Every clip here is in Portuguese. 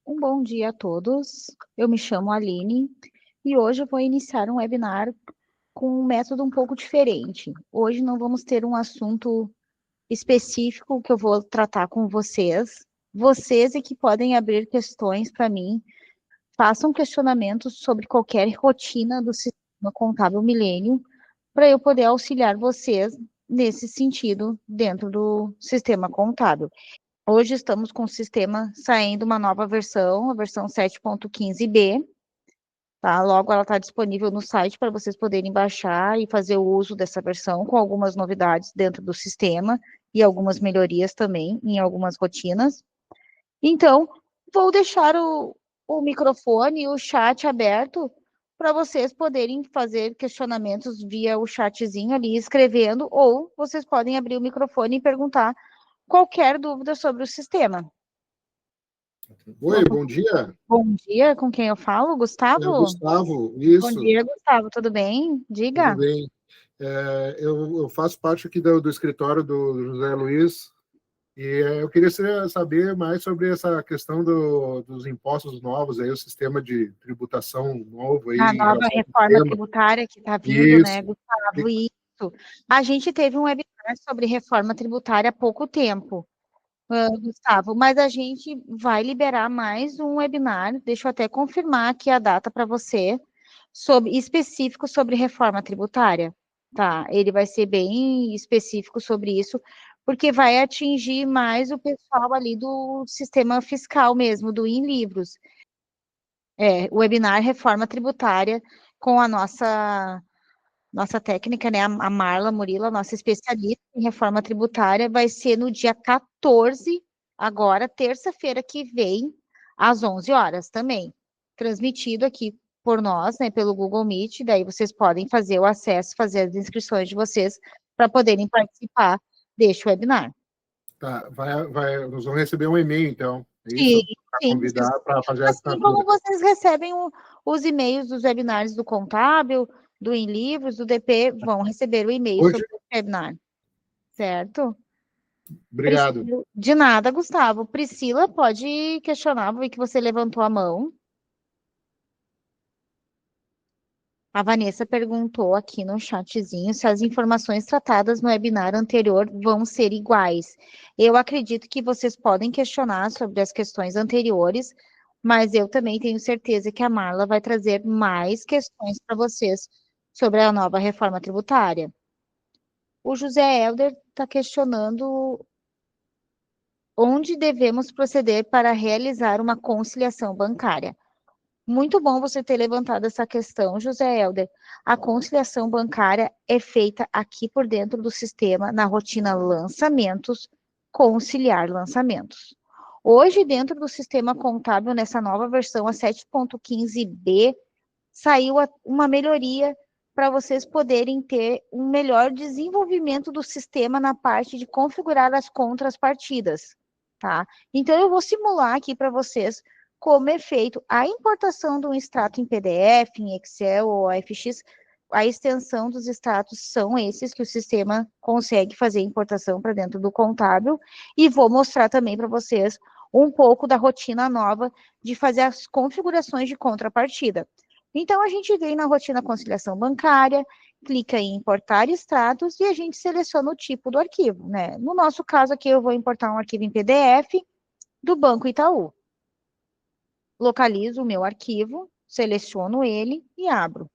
Um bom dia a todos. Eu me chamo Aline e hoje eu vou iniciar um webinar com um método um pouco diferente. Hoje não vamos ter um assunto específico que eu vou tratar com vocês. Vocês é que podem abrir questões para mim, façam questionamentos sobre qualquer rotina do sistema contábil Millennium para eu poder auxiliar vocês nesse sentido dentro do sistema contábil. Hoje estamos com o sistema saindo uma nova versão, a versão 7.15b, tá? Logo ela está disponível no site para vocês poderem baixar e fazer o uso dessa versão com algumas novidades dentro do sistema e algumas melhorias também em algumas rotinas. Então, vou deixar o microfone e o chat aberto para vocês poderem fazer questionamentos via o chatzinho ali, escrevendo, ou vocês podem abrir o microfone e perguntar qualquer dúvida sobre o sistema. Oi, bom dia. Bom dia, com quem eu falo? É o Gustavo? Gustavo, Bom isso, dia, Gustavo, tudo bem? tudo Diga. bem. Eu faço parte aqui do escritório do José Luiz e eu queria saber mais sobre essa questão dos impostos novos, aí, o sistema de tributação novo aí A em nova relação ao reforma sistema. tributária que está vindo, né, Isso. Gustavo? Isso. A gente teve um webinar sobre reforma tributária há pouco tempo, Gustavo, mas a gente vai liberar mais um webinar, deixa eu até confirmar aqui a data para você, específico sobre reforma tributária, tá? Ele vai ser bem específico sobre isso, porque vai atingir mais o pessoal ali do sistema fiscal mesmo, do Em Livros. O webinar Reforma Tributária com a nossa técnica, né, a Marla Murilo, nossa especialista em reforma tributária, vai ser no dia 14, agora, terça-feira que vem, às 11 horas também, transmitido aqui por nós, né, pelo Google Meet, daí vocês podem fazer o acesso, fazer as inscrições de vocês para poderem participar deste webinar. Tá, nós vamos receber um e-mail, então, é Sim, isso? Para sim, convidar para fazer a assim como assinatura. vocês recebem os e-mails dos webinários do Contábil, do Em Livros, do DP, vão receber o e-mail Hoje, sobre o webinar, certo? obrigado. De nada, Gustavo. Priscila, pode questionar, vi que você levantou a mão. A Vanessa perguntou aqui no chatzinho se as informações tratadas no webinar anterior vão ser iguais. Eu acredito que vocês podem questionar sobre as questões anteriores, mas eu também tenho certeza que a Marla vai trazer mais questões para vocês sobre a nova reforma tributária. O José Helder está questionando onde devemos proceder para realizar uma conciliação bancária. Muito bom você ter levantado essa questão, José Helder. A conciliação bancária é feita aqui por dentro do sistema, na rotina lançamentos, conciliar lançamentos. Hoje, dentro do sistema contábil, nessa nova versão, a 7.15b, saiu uma melhoria para vocês poderem ter um melhor desenvolvimento do sistema na parte de configurar as contrapartidas, tá? Então, eu vou simular aqui para vocês como é feito a importação de um extrato em PDF, em Excel ou AFX. A extensão dos extratos são esses que o sistema consegue fazer importação para dentro do contábil, e vou mostrar também para vocês um pouco da rotina nova de fazer as configurações de contrapartida. Então, a gente vem na rotina conciliação bancária, clica em importar extratos e a gente seleciona o tipo do arquivo, né? No nosso caso aqui, eu vou importar um arquivo em PDF do Banco Itaú. Localizo o meu arquivo, seleciono ele e abro.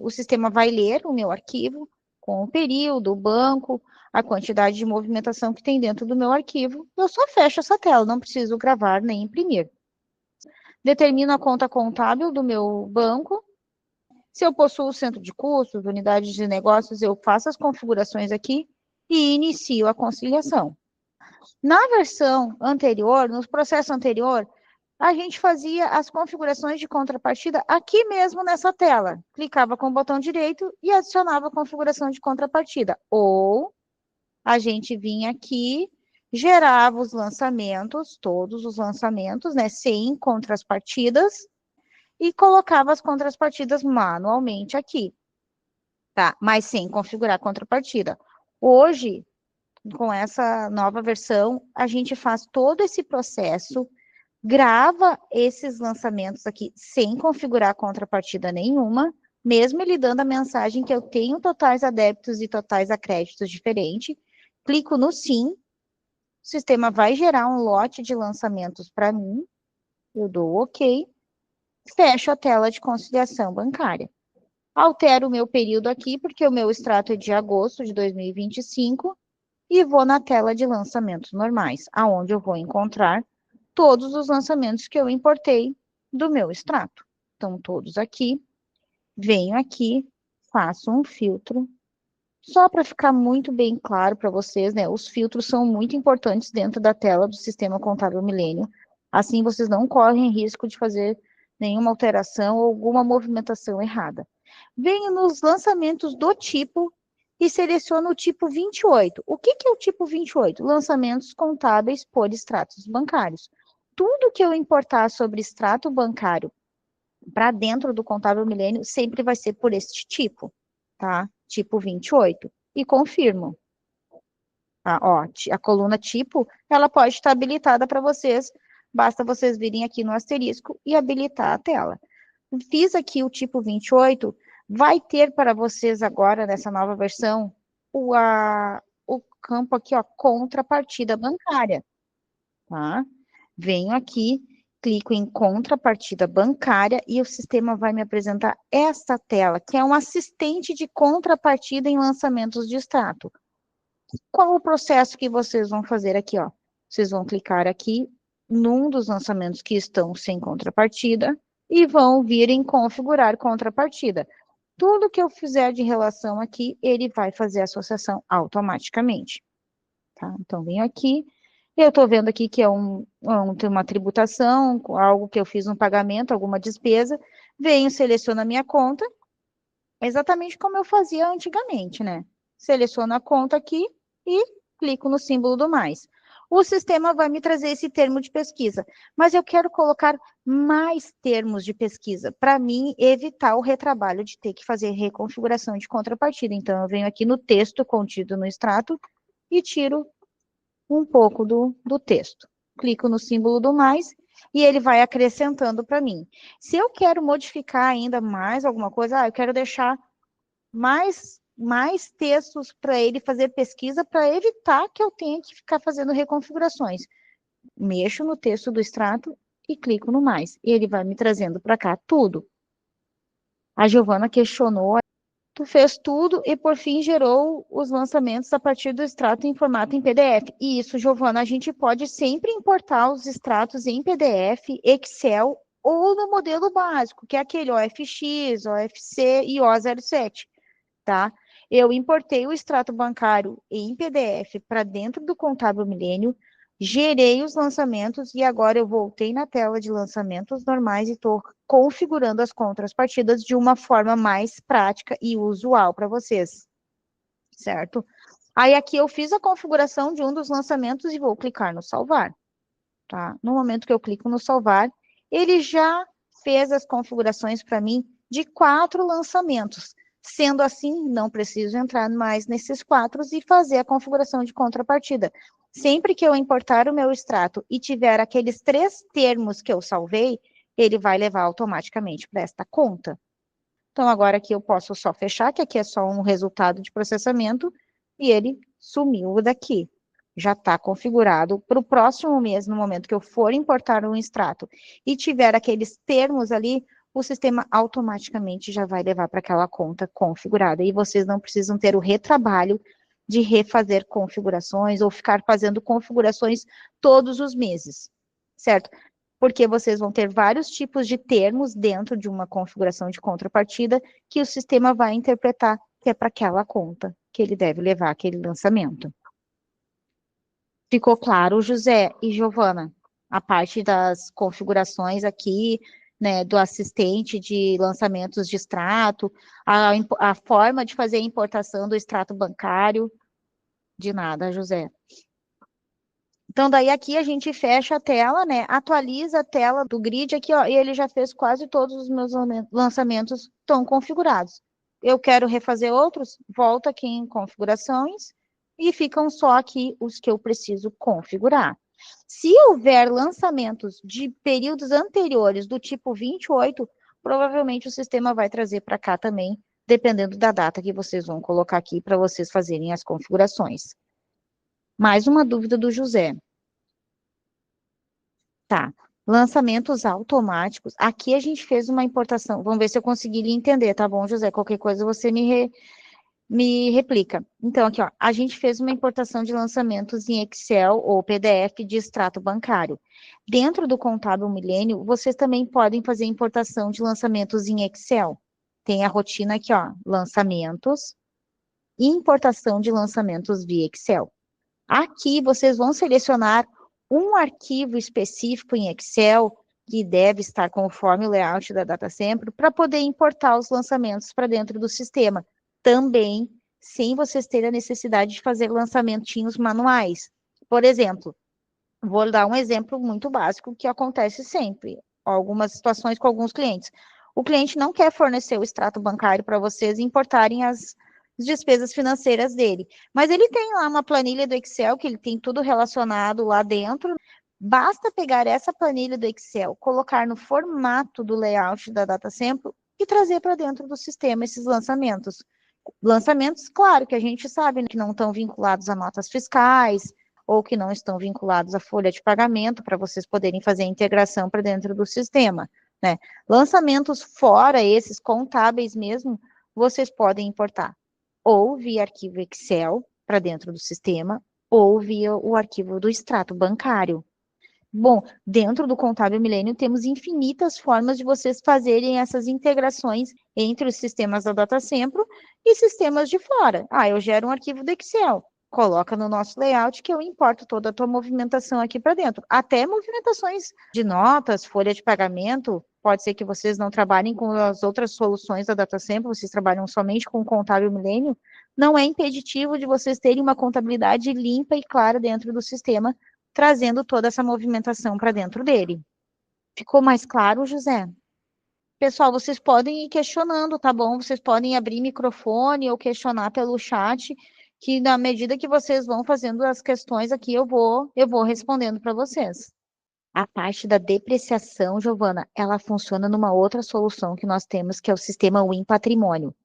O sistema vai ler o meu arquivo com o período, o banco, a quantidade de movimentação que tem dentro do meu arquivo. Eu só fecho essa tela, não preciso gravar nem imprimir. Determino a conta contábil do meu banco. Se eu possuo centro de custos, unidades de negócios, eu faço as configurações aqui e inicio a conciliação. Na versão anterior, no processo anterior, a gente fazia as configurações de contrapartida aqui mesmo nessa tela. Clicava com o botão direito e adicionava a configuração de contrapartida. Ou a gente vinha aqui, gerava os lançamentos, todos os lançamentos, né, sem contrapartidas, e colocava as contrapartidas manualmente aqui, tá? Mas sem configurar contrapartida. Hoje, com essa nova versão, a gente faz todo esse processo grava esses lançamentos aqui sem configurar contrapartida nenhuma, mesmo ele dando a mensagem que eu tenho totais a débitos e totais a créditos diferente, clico no sim, o sistema vai gerar um lote de lançamentos para mim, eu dou OK, fecho a tela de conciliação bancária. Altero o meu período aqui, porque o meu extrato é de agosto de 2025, e vou na tela de lançamentos normais, aonde eu vou encontrar todos os lançamentos que eu importei do meu extrato. Então, todos aqui. Venho aqui, faço um filtro. Só para ficar muito bem claro para vocês, né? Os filtros são muito importantes dentro da tela do Sistema Contábil Milênio. Assim, vocês não correm risco de fazer nenhuma alteração ou alguma movimentação errada. Venho nos lançamentos do tipo e seleciono o tipo 28. O que é o tipo 28? Lançamentos contábeis por extratos bancários. Tudo que eu importar sobre extrato bancário para dentro do Contábil Milênio sempre vai ser por este tipo, tá? Tipo 28. E confirmo. Ó, a coluna tipo, ela pode estar habilitada para vocês, basta vocês virem aqui no asterisco e habilitar a tela. Fiz aqui o tipo 28, vai ter para vocês agora, nessa nova versão, o campo aqui, ó, contrapartida bancária, tá? Venho aqui, clico em contrapartida bancária e o sistema vai me apresentar esta tela, que é um assistente de contrapartida em lançamentos de extrato. Qual o processo que vocês vão fazer aqui, ó? Vocês vão clicar aqui num dos lançamentos que estão sem contrapartida e vão vir em configurar contrapartida. Tudo que eu fizer de relação aqui, ele vai fazer a associação automaticamente. Tá? Então, venho aqui, eu estou vendo aqui que é uma tributação, algo que eu fiz um pagamento, alguma despesa, venho, seleciono a minha conta, exatamente como eu fazia antigamente, né? Seleciono a conta aqui e clico no símbolo do mais. O sistema vai me trazer esse termo de pesquisa, mas eu quero colocar mais termos de pesquisa, para mim evitar o retrabalho de ter que fazer reconfiguração de contrapartida. Então, eu venho aqui no texto contido no extrato e tiro um pouco do texto. Clico no símbolo do mais e ele vai acrescentando para mim. Se eu quero modificar ainda mais alguma coisa, eu quero deixar mais textos para ele fazer pesquisa para evitar que eu tenha que ficar fazendo reconfigurações. Mexo no texto do extrato e clico no mais. E ele vai me trazendo para cá tudo. A Giovana questionou, tu fez tudo e por fim gerou os lançamentos a partir do extrato em formato em PDF. E isso, Giovana, a gente pode sempre importar os extratos em PDF, Excel ou no modelo básico, que é aquele OFX, OFC e O07. Tá? Eu importei o extrato bancário em PDF para dentro do Contábil Milênio, gerei os lançamentos e agora eu voltei na tela de lançamentos normais e estou configurando as contrapartidas de uma forma mais prática e usual para vocês, certo? Aí aqui eu fiz a configuração de um dos lançamentos e vou clicar no salvar, tá? No momento que eu clico no salvar, ele já fez as configurações para mim de 4 lançamentos. Sendo assim, não preciso entrar mais nesses 4 e fazer a configuração de contrapartida. Sempre que eu importar o meu extrato e tiver aqueles 3 termos que eu salvei, ele vai levar automaticamente para esta conta. Então, agora aqui eu posso só fechar, que aqui é só um resultado de processamento, e ele sumiu daqui. Já está configurado para o próximo mês, no momento que eu for importar um extrato e tiver aqueles termos ali, o sistema automaticamente já vai levar para aquela conta configurada. E vocês não precisam ter o retrabalho de refazer configurações ou ficar fazendo configurações todos os meses, certo? Porque vocês vão ter vários tipos de termos dentro de uma configuração de contrapartida que o sistema vai interpretar que é para aquela conta que ele deve levar aquele lançamento. Ficou claro, José e Giovana? A parte das configurações aqui, né, do assistente de lançamentos de extrato, a forma de fazer a importação do extrato bancário. De nada, José. Então, daí aqui a gente fecha a tela, né, atualiza a tela do grid aqui, ó, e ele já fez quase todos os meus lançamentos estão configurados. Eu quero refazer outros, volto aqui em configurações, e ficam só aqui os que eu preciso configurar. Se houver lançamentos de períodos anteriores do tipo 28, provavelmente o sistema vai trazer para cá também, dependendo da data que vocês vão colocar aqui para vocês fazerem as configurações. Mais uma dúvida do José. Tá. Lançamentos automáticos. Aqui a gente fez uma importação. Vamos ver se eu consegui lhe entender, tá bom, José? Qualquer coisa você me replica. Então, aqui, ó, a gente fez uma importação de lançamentos em Excel ou PDF de extrato bancário. Dentro do Contábil Milênio, vocês também podem fazer importação de lançamentos em Excel. Tem a rotina aqui, ó, lançamentos e importação de lançamentos via Excel. Aqui vocês vão selecionar um arquivo específico em Excel que deve estar conforme o layout da DataSempre para poder importar os lançamentos para dentro do sistema. Também sem vocês terem a necessidade de fazer lançamentinhos manuais. Por exemplo, vou dar um exemplo muito básico que acontece sempre, algumas situações com alguns clientes. O cliente não quer fornecer o extrato bancário para vocês importarem as despesas financeiras dele, mas ele tem lá uma planilha do Excel que ele tem tudo relacionado lá dentro. Basta pegar essa planilha do Excel, colocar no formato do layout da DataSempre e trazer para dentro do sistema esses lançamentos. Lançamentos, claro, que a gente sabe, né, que não estão vinculados a notas fiscais ou que não estão vinculados à folha de pagamento para vocês poderem fazer a integração para dentro do sistema, né? Lançamentos fora esses contábeis mesmo, vocês podem importar ou via arquivo Excel para dentro do sistema ou via o arquivo do extrato bancário. Bom, dentro do Contábil Milênio temos infinitas formas de vocês fazerem essas integrações entre os sistemas da DataSempre e sistemas de fora. Ah, eu gero um arquivo do Excel, coloca no nosso layout que eu importo toda a tua movimentação aqui para dentro. Até movimentações de notas, folha de pagamento, pode ser que vocês não trabalhem com as outras soluções da DataSempre, vocês trabalham somente com o Contábil Milênio, não é impeditivo de vocês terem uma contabilidade limpa e clara dentro do sistema, trazendo toda essa movimentação para dentro dele. Ficou mais claro, José? Pessoal, vocês podem ir questionando, tá bom? Vocês podem abrir microfone ou questionar pelo chat, que na medida que vocês vão fazendo as questões aqui, eu vou respondendo para vocês. A parte da depreciação, Giovana, ela funciona numa outra solução que nós temos, que é o sistema Win Patrimônio.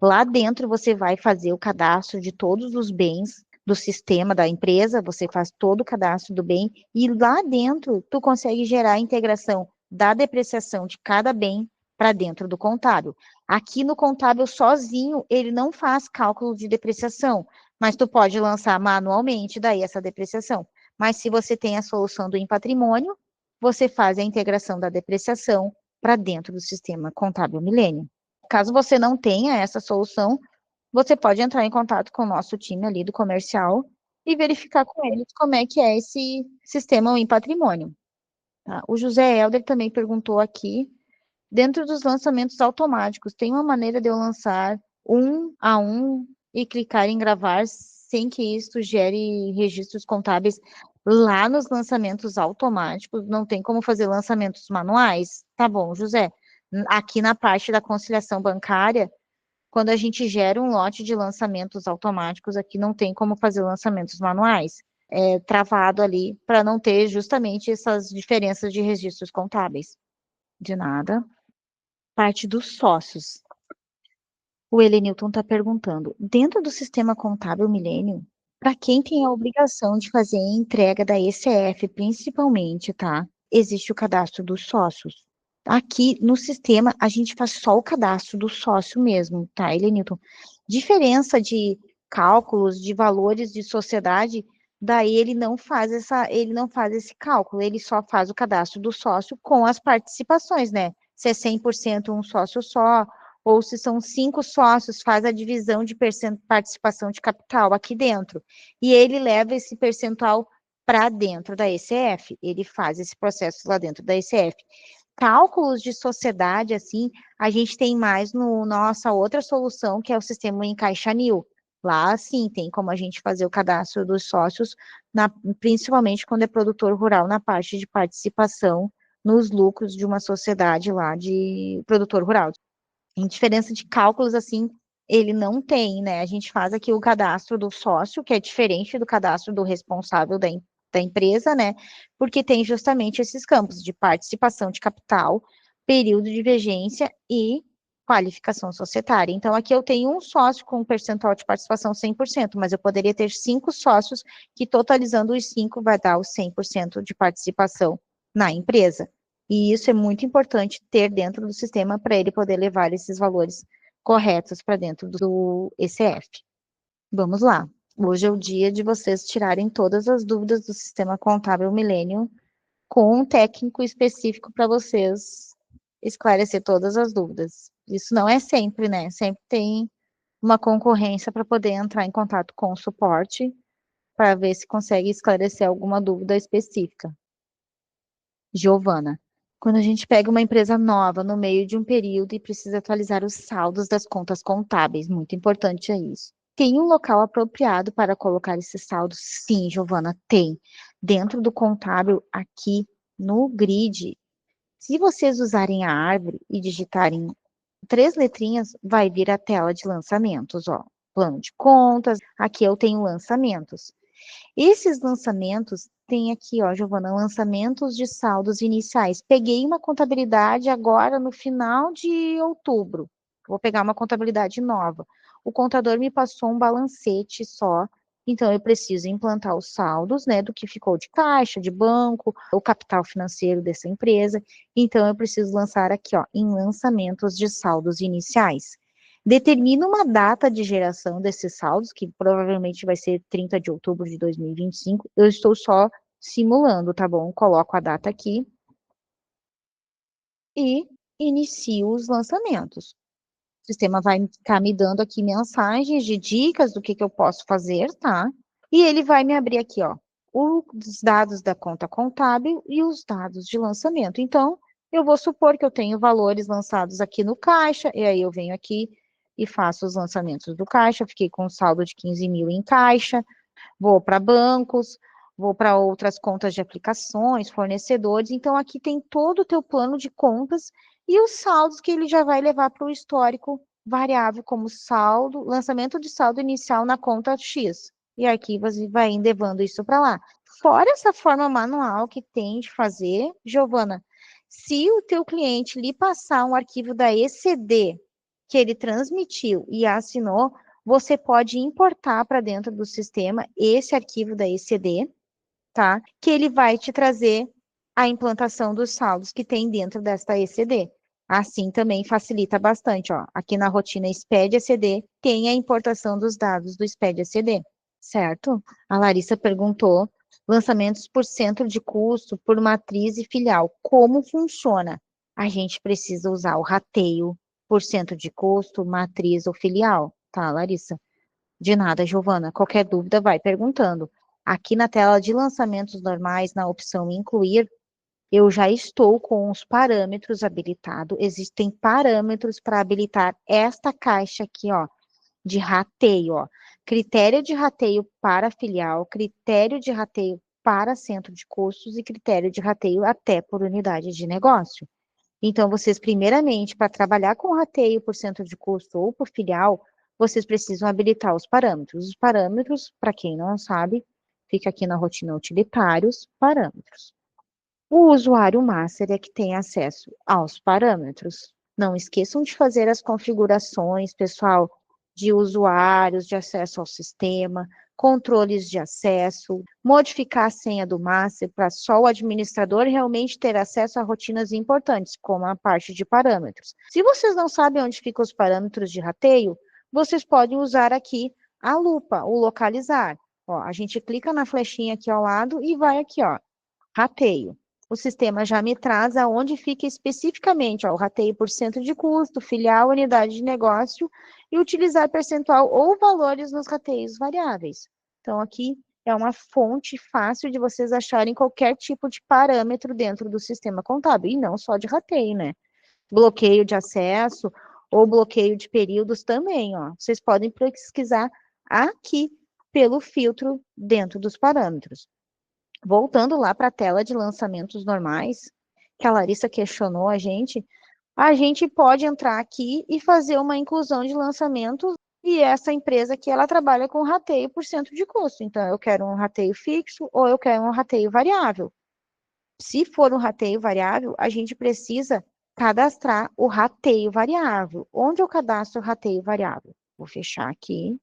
Lá dentro você vai fazer o cadastro de todos os bens do sistema da empresa, você faz todo o cadastro do bem e lá dentro tu consegue gerar a integração da depreciação de cada bem para dentro do contábil. Aqui no contábil sozinho, ele não faz cálculo de depreciação, mas tu pode lançar manualmente daí essa depreciação. Mas se você tem a solução do Em Patrimônio, você faz a integração da depreciação para dentro do sistema Contábil Milênio. Caso você não tenha essa solução, você pode entrar em contato com o nosso time ali do comercial e verificar com eles como é que é esse sistema em patrimônio. Tá? O José Helder também perguntou aqui, dentro dos lançamentos automáticos, tem uma maneira de eu lançar um a um e clicar em gravar sem que isso gere registros contábeis lá nos lançamentos automáticos? Não tem como fazer lançamentos manuais? Tá bom, José. Aqui na parte da conciliação bancária, quando a gente gera um lote de lançamentos automáticos, aqui não tem como fazer lançamentos manuais. É travado ali para não ter justamente essas diferenças de registros contábeis. De nada. Parte dos sócios. O Helenilton está perguntando, dentro do sistema contábil Milênio, para quem tem a obrigação de fazer a entrega da ECF, principalmente, tá? Existe o cadastro dos sócios. Aqui no sistema, a gente faz só o cadastro do sócio mesmo, tá, Helenilton? Diferença de cálculos de valores de sociedade, daí ele não faz esse cálculo, ele só faz o cadastro do sócio com as participações, né? Se é 100% um sócio só, ou se são 5 sócios, faz a divisão de participação de capital aqui dentro. E ele leva esse percentual para dentro da ECF, ele faz esse processo lá dentro da ECF. Cálculos de sociedade, assim, a gente tem mais no nossa outra solução, que é o sistema Encaixanil. Lá, sim, tem como a gente fazer o cadastro dos sócios, principalmente quando é produtor rural, na parte de participação nos lucros de uma sociedade lá de produtor rural. Em diferença de cálculos, assim, ele não tem, né? A gente faz aqui o cadastro do sócio, que é diferente do cadastro do responsável da da empresa, né? Porque tem justamente esses campos de participação de capital, período de vigência e qualificação societária. Então, aqui eu tenho um sócio com um percentual de participação 100%, mas eu poderia ter 5 sócios, que totalizando os 5 vai dar os 100% de participação na empresa. E isso é muito importante ter dentro do sistema para ele poder levar esses valores corretos para dentro do ECF. Vamos lá. Hoje é o dia de vocês tirarem todas as dúvidas do sistema contábil Millennium com um técnico específico para vocês esclarecer todas as dúvidas. Isso não é sempre, né? Sempre tem uma concorrência para poder entrar em contato com o suporte para ver se consegue esclarecer alguma dúvida específica. Giovana, quando a gente pega uma empresa nova no meio de um período e precisa atualizar os saldos das contas contábeis, muito importante é isso. Tem um local apropriado para colocar esses saldos? Sim, Giovana, tem. Dentro do contábil, aqui no grid, se vocês usarem a árvore e digitarem 3 letrinhas, vai vir a tela de lançamentos, ó. Plano de contas, aqui eu tenho lançamentos. Esses lançamentos tem aqui, ó, Giovana, lançamentos de saldos iniciais. Peguei uma contabilidade agora no final de outubro. Vou pegar uma contabilidade nova. O contador me passou um balancete só, então eu preciso implantar os saldos, né, do que ficou de caixa, de banco, o capital financeiro dessa empresa. Então eu preciso lançar aqui, ó, em lançamentos de saldos iniciais. Determina uma data de geração desses saldos, que provavelmente vai ser 30 de outubro de 2025. Eu estou só simulando, tá bom? Coloco a data aqui e inicio os lançamentos. O sistema vai ficar me dando aqui mensagens de dicas do que eu posso fazer, tá? E ele vai me abrir aqui, ó, os dados da conta contábil e os dados de lançamento. Então, eu vou supor que eu tenho valores lançados aqui no caixa, e aí eu venho aqui e faço os lançamentos do caixa, fiquei com um saldo de 15 mil em caixa, vou para bancos, vou para outras contas de aplicações, fornecedores, então aqui tem todo o teu plano de contas e os saldos que ele já vai levar para o histórico variável, como saldo, lançamento de saldo inicial na conta X. E aqui você vai levando isso para lá. Fora essa forma manual que tem de fazer, Giovana, se o teu cliente lhe passar um arquivo da ECD que ele transmitiu e assinou, você pode importar para dentro do sistema esse arquivo da ECD, tá? Que ele vai te trazer a implantação dos saldos que tem dentro desta ECD. Assim também facilita bastante, ó. Aqui na rotina SPED ECD tem a importação dos dados do SPED ECD, certo? A Larissa perguntou, lançamentos por centro de custo, por matriz e filial, como funciona? A gente precisa usar o rateio por centro de custo, matriz ou filial, tá, Larissa? De nada, Giovana. Qualquer dúvida, vai perguntando. Aqui na tela de lançamentos normais, na opção incluir, eu já estou com os parâmetros habilitados. Existem parâmetros para habilitar esta caixa aqui, ó, de rateio, ó. Critério de rateio para filial, critério de rateio para centro de custos e critério de rateio até por unidade de negócio. Então, vocês, primeiramente, para trabalhar com rateio por centro de custo ou por filial, vocês precisam habilitar os parâmetros. Os parâmetros, para quem não sabe, fica aqui na rotina utilitários, parâmetros. O usuário master é que tem acesso aos parâmetros. Não esqueçam de fazer as configurações, pessoal, de usuários, de acesso ao sistema, controles de acesso, modificar a senha do master para só o administrador realmente ter acesso a rotinas importantes, como a parte de parâmetros. Se vocês não sabem onde ficam os parâmetros de rateio, vocês podem usar aqui a lupa, o localizar. Ó, a gente clica na flechinha aqui ao lado e vai aqui, ó, rateio. O sistema já me traz aonde fica especificamente, ó, o rateio por centro de custo, filial, unidade de negócio, e utilizar percentual ou valores nos rateios variáveis. Então, aqui é uma fonte fácil de vocês acharem qualquer tipo de parâmetro dentro do sistema contábil, e não só de rateio, né? Bloqueio de acesso ou bloqueio de períodos também, ó. Vocês podem pesquisar aqui pelo filtro dentro dos parâmetros. Voltando lá para a tela de lançamentos normais, que a Larissa questionou a gente pode entrar aqui e fazer uma inclusão de lançamentos E essa empresa aqui, ela trabalha com rateio por cento de custo. Então, eu quero um rateio fixo ou eu quero um rateio variável. Se for um rateio variável, a gente precisa cadastrar o rateio variável. Onde eu cadastro o rateio variável? Vou fechar aqui.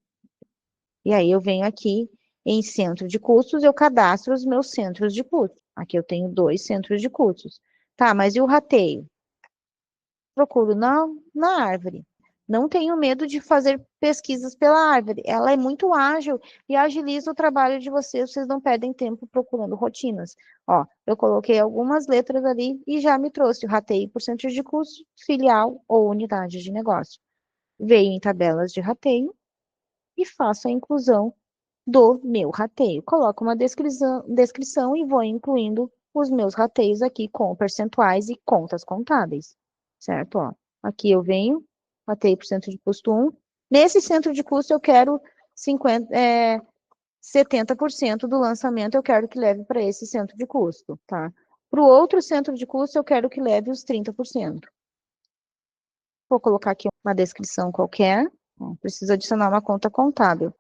E aí eu venho aqui em centro de custos, eu cadastro os meus centros de custos. Aqui eu tenho 2 centros de custos. Tá, mas e o rateio? Procuro na árvore. Não tenho medo de fazer pesquisas pela árvore. Ela é muito ágil e agiliza o trabalho de vocês. Vocês não perdem tempo procurando rotinas. Ó, eu coloquei algumas letras ali e já me trouxe o rateio por cento de custo, filial ou unidade de negócio. Veio em tabelas de rateio e faço a inclusão do meu rateio. Coloco uma descrição e vou incluindo os meus rateios aqui com percentuais e contas contábeis, certo? Ó, aqui eu venho, rateio por cento de custo 1. Nesse centro de custo eu quero 70% do lançamento eu quero que leve para esse centro de custo, tá? Para o outro centro de custo eu quero que leve os 30%. Vou colocar aqui uma descrição qualquer. Preciso adicionar uma conta contábil. O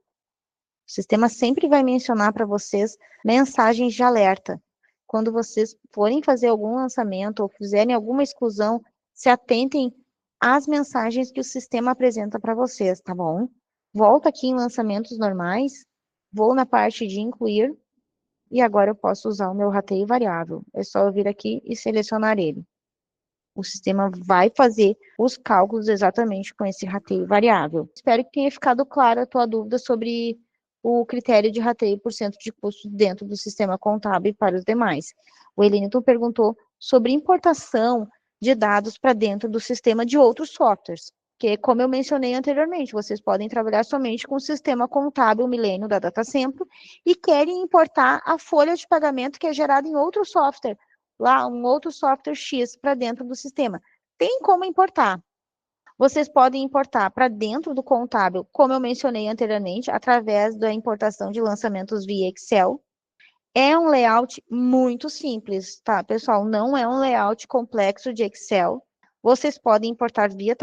sistema sempre vai mencionar para vocês mensagens de alerta. Quando vocês forem fazer algum lançamento ou fizerem alguma exclusão, se atentem às mensagens que o sistema apresenta para vocês, tá bom? Volto aqui em lançamentos normais, vou na parte de incluir, e agora eu posso usar o meu rateio variável. É só eu vir aqui e selecionar ele. O sistema vai fazer os cálculos exatamente com esse rateio variável. Espero que tenha ficado clara a tua dúvida sobre o critério de rateio por cento de custo dentro do sistema contábil para os demais. O Elenilton perguntou sobre importação de dados para dentro do sistema de outros softwares, que, como eu mencionei anteriormente, vocês podem trabalhar somente com o sistema contábil Milênio da DataSemplo e querem importar a folha de pagamento que é gerada em outro software, lá um outro software X para dentro do sistema. Tem como importar. Vocês podem importar para dentro do contábil, como eu mencionei anteriormente, através da importação de lançamentos via Excel. É um layout muito simples, tá, pessoal? Não é um layout complexo de Excel. Vocês podem importar via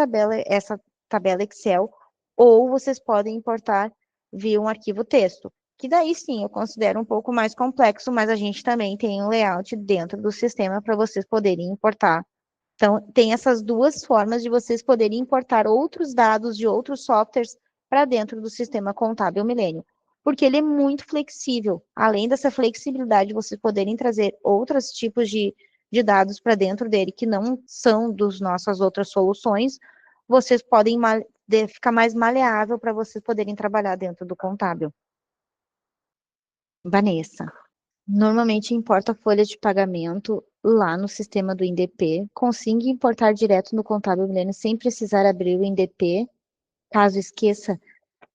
essa tabela Excel, ou vocês podem importar via um arquivo texto, que daí sim eu considero um pouco mais complexo, mas a gente também tem um layout dentro do sistema para vocês poderem importar. Então, tem essas duas formas de vocês poderem importar outros dados de outros softwares para dentro do sistema contábil Milênio, porque ele é muito flexível. Além dessa flexibilidade, vocês poderem trazer outros tipos de dados para dentro dele, que não são das nossas outras soluções, vocês podem ficar mais maleável para vocês poderem trabalhar dentro do contábil. Vanessa. Normalmente importa a folha de pagamento lá no sistema do INDP, consiga importar direto no Contábil Milênio sem precisar abrir o INDP. Caso esqueça,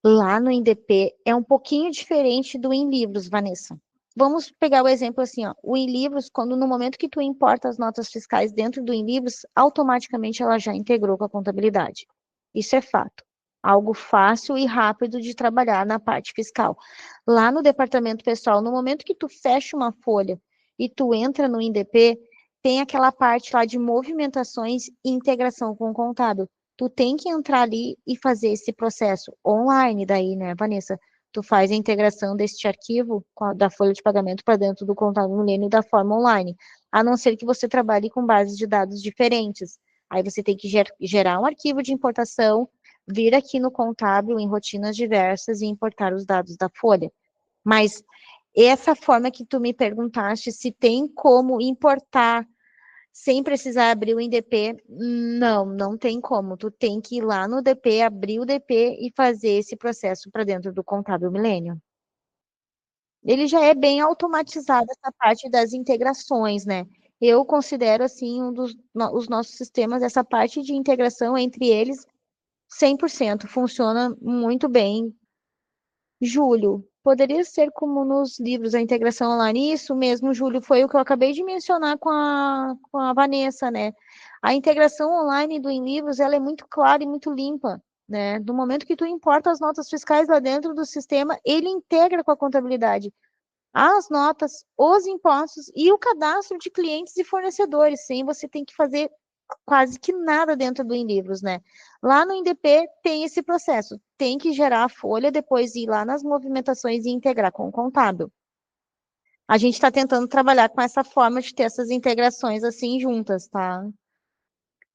lá no INDP é um pouquinho diferente do em livros, Vanessa. Vamos pegar o exemplo assim, ó. O em livros, quando no momento que tu importa as notas fiscais dentro do em livros, automaticamente ela já integrou com a contabilidade. Isso é fato. Algo fácil e rápido de trabalhar na parte fiscal. Lá no departamento pessoal, no momento que tu fecha uma folha e tu entra no INDP, tem aquela parte lá de movimentações e integração com o contábil. Tu tem que entrar ali e fazer esse processo online daí, né, Vanessa? Tu faz a integração deste arquivo da folha de pagamento para dentro do Contábil Milênio da forma online, a não ser que você trabalhe com bases de dados diferentes. Aí você tem que gerar um arquivo de importação, vir aqui no contábil em rotinas diversas e importar os dados da folha. Mas essa forma que tu me perguntaste, se tem como importar sem precisar abrir o INDP, não tem como. Tu tem que ir lá no DP, abrir o DP e fazer esse processo para dentro do Contábil Milênio. Ele já é bem automatizado, essa parte das integrações, né? Eu considero, assim, os nossos sistemas, essa parte de integração entre eles, 100%, funciona muito bem. Júlio, poderia ser como nos livros, a integração online? Isso mesmo, Júlio, foi o que eu acabei de mencionar com a Vanessa, né? A integração online do em livros, ela é muito clara e muito limpa, né? Do momento que tu importa as notas fiscais lá dentro do sistema, ele integra com a contabilidade as notas, os impostos e o cadastro de clientes e fornecedores, sem você tem que fazer quase que nada dentro do Inlivros, né? Lá no INDP tem esse processo, tem que gerar a folha, depois ir lá nas movimentações e integrar com o contábil. A gente está tentando trabalhar com essa forma de ter essas integrações assim juntas, tá?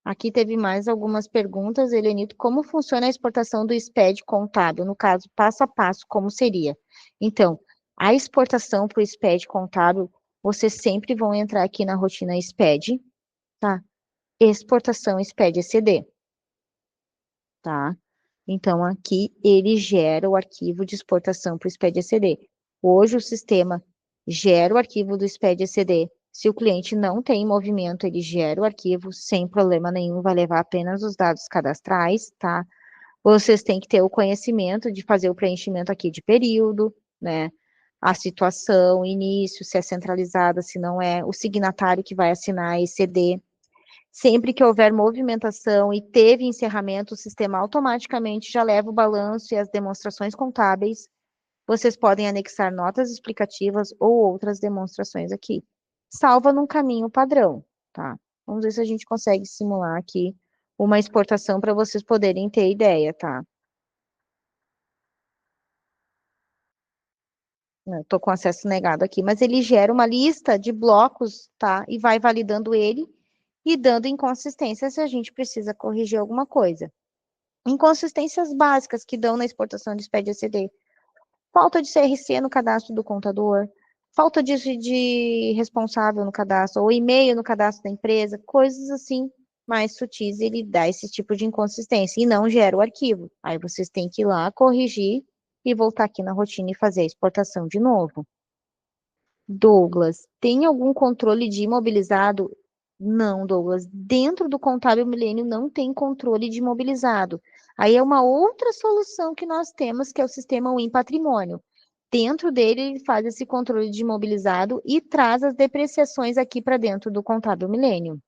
Aqui teve mais algumas perguntas, Helenito. Como funciona a exportação do SPED contábil? No caso, passo a passo, como seria? Então, a exportação para o SPED contábil, vocês sempre vão entrar aqui na rotina SPED, tá? Exportação SPED ECD, tá? Então, aqui ele gera o arquivo de exportação para o SPED ECD. Hoje, o sistema gera o arquivo do SPED ECD. Se o cliente não tem movimento, ele gera o arquivo sem problema nenhum, vai levar apenas os dados cadastrais, tá? Vocês têm que ter o conhecimento de fazer o preenchimento aqui de período, né? A situação, início, se é centralizada, se não é, o signatário que vai assinar ECD. Sempre que houver movimentação e teve encerramento, o sistema automaticamente já leva o balanço e as demonstrações contábeis. Vocês podem anexar notas explicativas ou outras demonstrações aqui. Salva num caminho padrão, tá? Vamos ver se a gente consegue simular aqui uma exportação para vocês poderem ter ideia, tá? Estou com acesso negado aqui, mas ele gera uma lista de blocos, tá? E vai validando ele e dando inconsistência se a gente precisa corrigir alguma coisa. Inconsistências básicas que dão na exportação de SPED ECD. Falta de CRC no cadastro do contador, falta de responsável no cadastro, ou e-mail no cadastro da empresa, coisas assim mais sutis, ele dá esse tipo de inconsistência e não gera o arquivo. Aí vocês têm que ir lá, corrigir e voltar aqui na rotina e fazer a exportação de novo. Douglas, tem algum controle de imobilizado? Não, Douglas. Dentro do Contábil Milênio não tem controle de imobilizado. Aí é uma outra solução que nós temos, que é o sistema Win Patrimônio. Dentro dele, ele faz esse controle de imobilizado e traz as depreciações aqui para dentro do Contábil Milênio.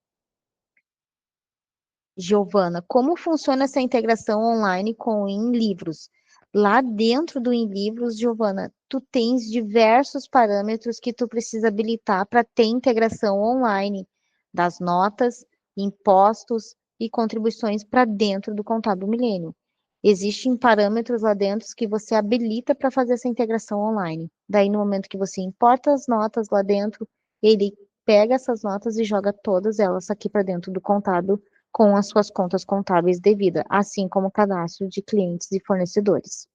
Giovana, como funciona essa integração online com o InLivros? Lá dentro do InLivros, Giovana, tu tens diversos parâmetros que tu precisa habilitar para ter integração online das notas, impostos e contribuições para dentro do Contábil Milênio. Existem parâmetros lá dentro que você habilita para fazer essa integração online. Daí, no momento que você importa as notas lá dentro, ele pega essas notas e joga todas elas aqui para dentro do contábil com as suas contas contábeis devidas, assim como o cadastro de clientes e fornecedores.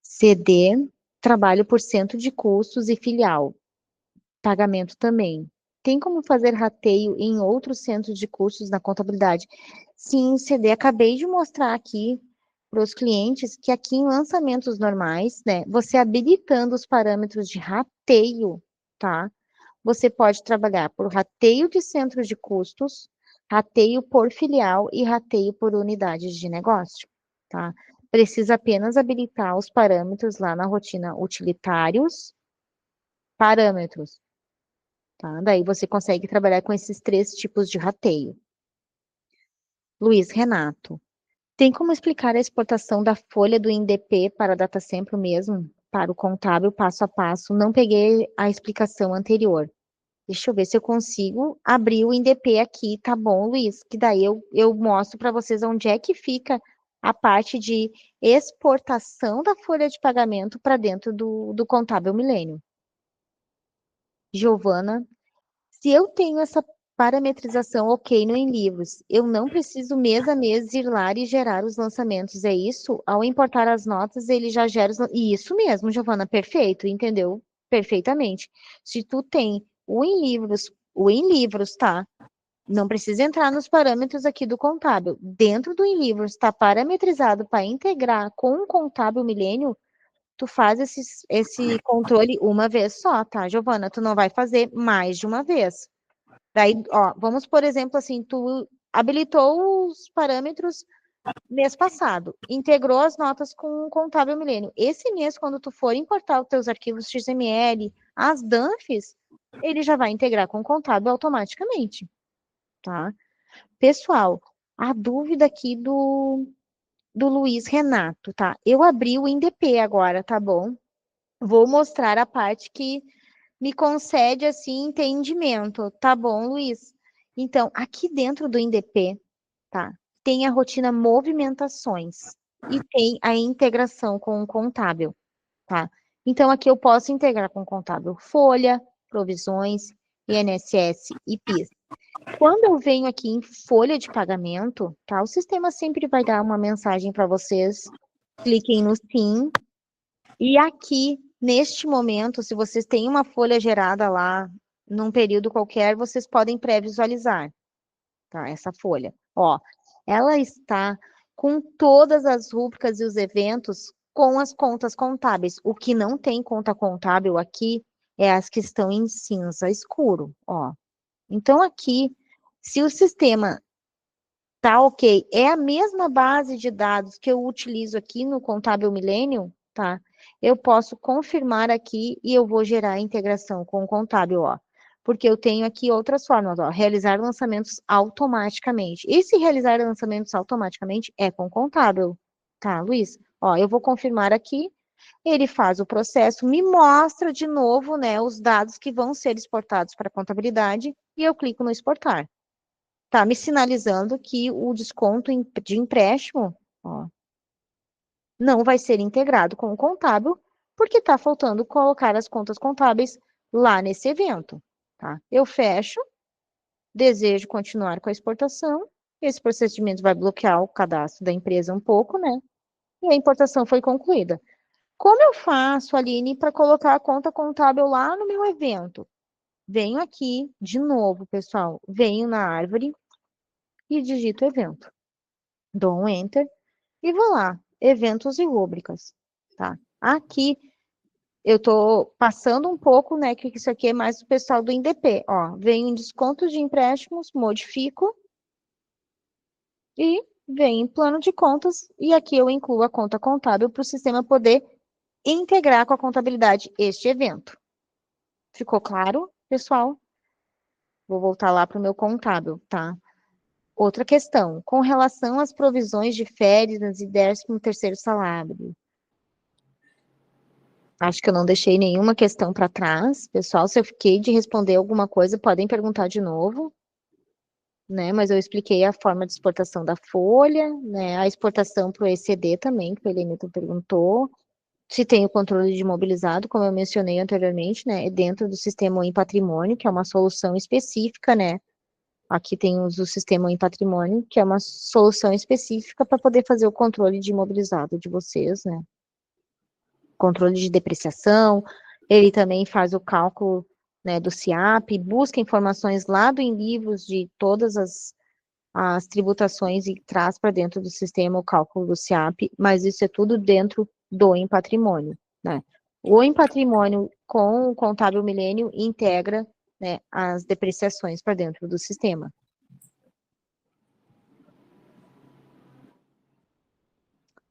CD, trabalho por cento de custos e filial. Pagamento também. Tem como fazer rateio em outros centros de custos na contabilidade? Sim, CD. Acabei de mostrar aqui para os clientes que aqui em lançamentos normais, né, você habilitando os parâmetros de rateio, tá? Você pode trabalhar por rateio de centros de custos, rateio por filial e rateio por unidades de negócio, tá? Precisa apenas habilitar os parâmetros lá na rotina utilitários, parâmetros, tá? Daí você consegue trabalhar com esses três tipos de rateio. Luiz Renato, tem como explicar a exportação da folha do INDP para a data sempre o mesmo? Para o contábil, passo a passo. Não peguei a explicação anterior. Deixa eu ver se eu consigo abrir o INDP aqui, tá bom, Luiz? Que daí eu mostro para vocês onde é que fica a parte de exportação da folha de pagamento para dentro do Contábil Milênio. Giovana, se eu tenho essa parametrização ok no Enlivros, eu não preciso mês a mês ir lá e gerar os lançamentos, é isso? Ao importar as notas, ele já gera os... Isso mesmo, Giovana, perfeito, entendeu? Perfeitamente. Se tu tem o Enlivros, tá? Não precisa entrar nos parâmetros aqui do contábil. Dentro do Enlivros está parametrizado para integrar com o contábil milênio, tu faz esse controle uma vez só, tá, Giovana? Tu não vai fazer mais de uma vez. Daí, ó, vamos, por exemplo, assim, tu habilitou os parâmetros mês passado, integrou as notas com o Contábil Milênio. Esse mês, quando tu for importar os teus arquivos XML, as DANFs, ele já vai integrar com o Contábil automaticamente, tá? Pessoal, a dúvida aqui do Luiz Renato, tá? Eu abri o INDP agora, tá bom? Vou mostrar a parte que me concede, assim, entendimento, tá bom, Luiz? Então, aqui dentro do INDP, tá? Tem a rotina movimentações e tem a integração com o contábil, tá? Então, aqui eu posso integrar com o contábil folha, provisões, INSS e PIS. Quando eu venho aqui em folha de pagamento, tá? O sistema sempre vai dar uma mensagem para vocês. Cliquem no sim. E aqui, neste momento, se vocês têm uma folha gerada lá num período qualquer, vocês podem pré-visualizar, tá? Essa folha. Ó, ela está com todas as rúbricas e os eventos com as contas contábeis. O que não tem conta contábil aqui é as que estão em cinza escuro, ó. Então, aqui, se o sistema tá ok, é a mesma base de dados que eu utilizo aqui no Contábil Millennium, tá? Eu posso confirmar aqui e eu vou gerar a integração com o Contábil, ó. Porque eu tenho aqui outras formas, ó. Realizar lançamentos automaticamente. E se realizar lançamentos automaticamente é com o Contábil, tá, Luiz? Ó, eu vou confirmar aqui, ele faz o processo, me mostra de novo, né, os dados que vão ser exportados para a contabilidade e eu clico no exportar. Tá me sinalizando que o desconto de empréstimo, ó, não vai ser integrado com o contábil, porque está faltando colocar as contas contábeis lá nesse evento, tá? Eu fecho, desejo continuar com a exportação, esse procedimento vai bloquear o cadastro da empresa um pouco, né? E a importação foi concluída. Como eu faço, Aline, para colocar a conta contábil lá no meu evento? Venho aqui, de novo, pessoal, venho na árvore e digito evento. Dou um enter e vou lá, eventos e rúbricas, tá? Aqui eu tô passando um pouco, né, que isso aqui é mais o pessoal do INDP, ó, venho em descontos de empréstimos, modifico e venho em plano de contas e aqui eu incluo a conta contábil para o sistema poder integrar com a contabilidade este evento. Ficou claro, pessoal? Vou voltar lá para o meu contábil, tá? Outra questão, com relação às provisões de férias e 13º salário. Acho que eu não deixei nenhuma questão para trás. Pessoal, se eu fiquei de responder alguma coisa, podem perguntar de novo, né? Mas eu expliquei a forma de exportação da folha, né? A exportação para o ECD também, que o Elenito perguntou. Se tem o controle de imobilizado, como eu mencionei anteriormente, né? É dentro do sistema em patrimônio, que é uma solução específica, né? Aqui tem o sistema em patrimônio, que é uma solução específica para poder fazer o controle de imobilizado de vocês, né? Controle de depreciação, ele também faz o cálculo, né, do SIAP, busca informações lá em livros de todas as tributações e traz para dentro do sistema o cálculo do SIAP, mas isso é tudo dentro do Em Patrimônio, né? O Em Patrimônio com o Contábil Milênio integra, né, as depreciações para dentro do sistema.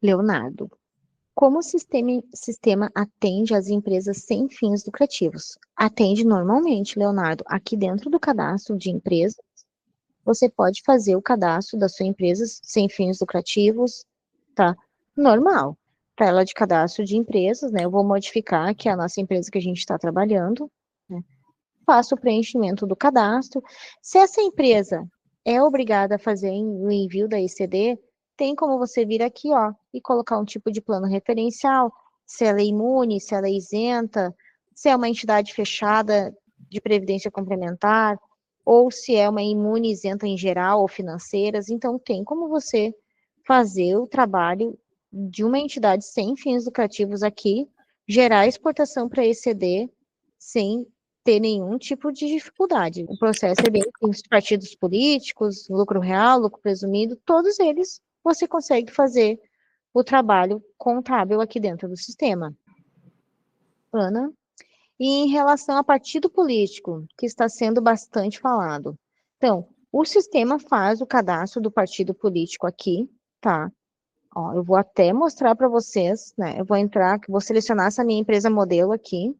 Leonardo, como o sistema atende às empresas sem fins lucrativos? Atende normalmente, Leonardo. Aqui dentro do cadastro de empresas, você pode fazer o cadastro da sua empresa sem fins lucrativos, tá? Normal. Tela de cadastro de empresas, né? Eu vou modificar que é a nossa empresa que a gente está trabalhando, né? Faço o preenchimento do cadastro. Se essa empresa é obrigada a fazer o envio da ECD, tem como você vir aqui, ó, e colocar um tipo de plano referencial, se ela é imune, se ela é isenta, se é uma entidade fechada de previdência complementar, ou se é uma imune isenta em geral ou financeiras. Então, tem como você fazer o trabalho de uma entidade sem fins lucrativos aqui, gerar exportação para ECD sem ter nenhum tipo de dificuldade. O processo é bem simples, partidos políticos, lucro real, lucro presumido, todos eles você consegue fazer o trabalho contábil aqui dentro do sistema. Ana? E em relação a partido político, que está sendo bastante falado. Então, o sistema faz o cadastro do partido político aqui, tá? Ó, eu vou até mostrar para vocês, né? Eu vou entrar, vou selecionar essa minha empresa modelo aqui,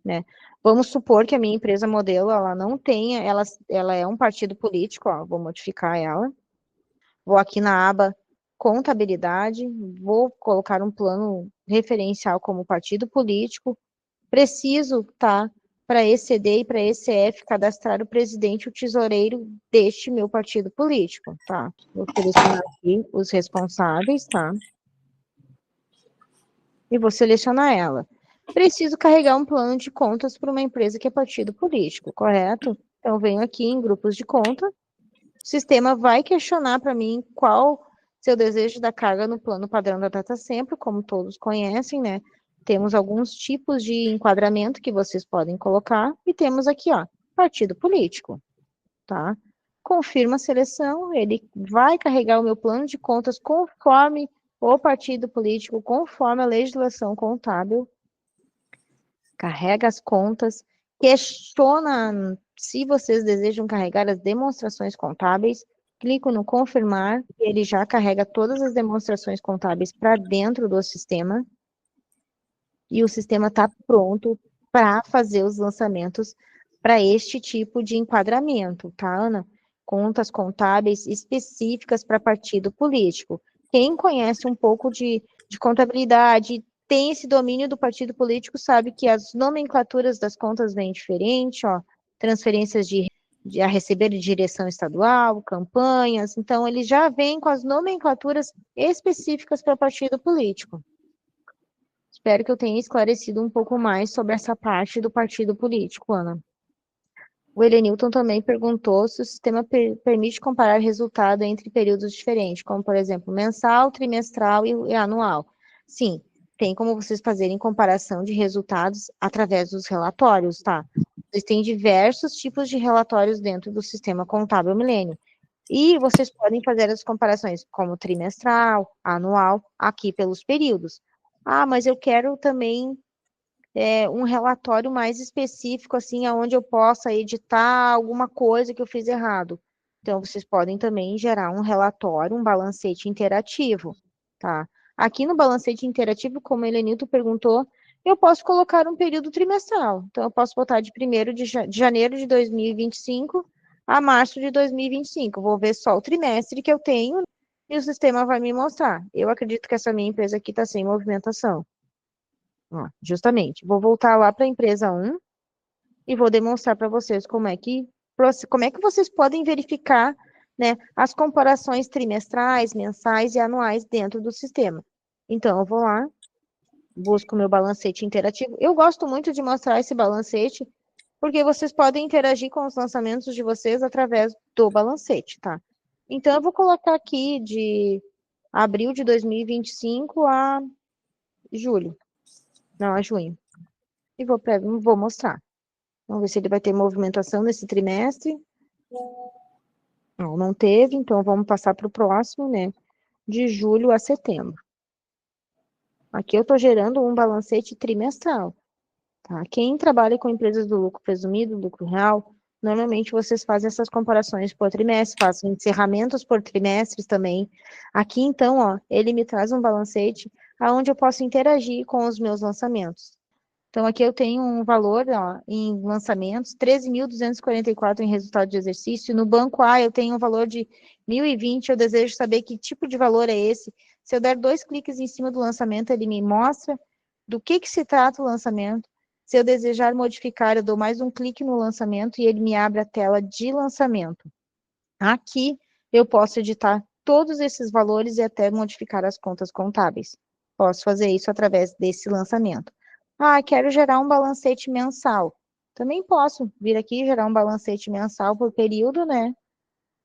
né? Vamos supor que a minha empresa modelo, ela não tenha, ela é um partido político, ó, vou modificar ela. Vou aqui na aba contabilidade, vou colocar um plano referencial como partido político. Preciso, tá? para ECD e para ECF cadastrar o presidente e o tesoureiro deste meu partido político, tá? Vou selecionar aqui os responsáveis, tá? E vou selecionar ela. Preciso carregar um plano de contas para uma empresa que é partido político, correto? Então, venho aqui em grupos de conta. O sistema vai questionar para mim qual seu desejo da carga no plano padrão da data sempre, como todos conhecem, né? Temos alguns tipos de enquadramento que vocês podem colocar, e temos aqui, ó, partido político, tá? Confirma a seleção, ele vai carregar o meu plano de contas conforme o partido político, conforme a legislação contábil, carrega as contas, questiona se vocês desejam carregar as demonstrações contábeis, clico no confirmar, e ele já carrega todas as demonstrações contábeis para dentro do sistema, e o sistema está pronto para fazer os lançamentos para este tipo de enquadramento, tá, Ana? Contas contábeis específicas para partido político. Quem conhece um pouco de contabilidade, tem esse domínio do partido político, sabe que as nomenclaturas das contas vêm diferente, ó, transferências a receber de direção estadual, campanhas, então ele já vem com as nomenclaturas específicas para partido político. Espero que eu tenha esclarecido um pouco mais sobre essa parte do partido político, Ana. O Elenilton também perguntou se o sistema permite comparar resultado entre períodos diferentes, como, por exemplo, mensal, trimestral e anual. Sim, tem como vocês fazerem comparação de resultados através dos relatórios, tá? Existem diversos tipos de relatórios dentro do sistema contábil Milênio. E vocês podem fazer as comparações como trimestral, anual, aqui pelos períodos. Ah, mas eu quero também um relatório mais específico, assim, onde eu possa editar alguma coisa que eu fiz errado. Então, vocês podem também gerar um relatório, um balancete interativo, tá? Aqui no balancete interativo, como a Helenilton perguntou, eu posso colocar um período trimestral. Então, eu posso botar de 1º de janeiro de 2025 a março de 2025. Vou ver só o trimestre que eu tenho e o sistema vai me mostrar. Eu acredito que essa minha empresa aqui está sem movimentação. Ó, justamente, vou voltar lá para a empresa 1 e vou demonstrar para vocês como é que vocês podem verificar, né, as comparações trimestrais, mensais e anuais dentro do sistema. Então, eu vou lá, busco o meu balancete interativo. Eu gosto muito de mostrar esse balancete, porque vocês podem interagir com os lançamentos de vocês através do balancete, tá? Então, eu vou colocar aqui de abril de 2025 a julho. Não, a junho. E vou mostrar. Vamos ver se ele vai ter movimentação nesse trimestre. Não, não teve, então vamos passar para o próximo, né? De julho a setembro. Aqui eu estou gerando um balancete trimestral. Tá? Quem trabalha com empresas do lucro presumido, lucro real, normalmente vocês fazem essas comparações por trimestre, fazem encerramentos por trimestres também. Aqui, então, ó, ele me traz um balancete onde eu posso interagir com os meus lançamentos. Então, aqui eu tenho um valor, ó, em lançamentos, 13.244 em resultado de exercício. No banco A, eu tenho um valor de 1.020. Eu desejo saber que tipo de valor é esse. Se eu der 2 cliques em cima do lançamento, ele me mostra do que se trata o lançamento. Se eu desejar modificar, eu dou mais um clique no lançamento e ele me abre a tela de lançamento. Aqui, eu posso editar todos esses valores e até modificar as contas contábeis. Posso fazer isso através desse lançamento. Ah, quero gerar um balancete mensal. Também posso vir aqui e gerar um balancete mensal por período, né?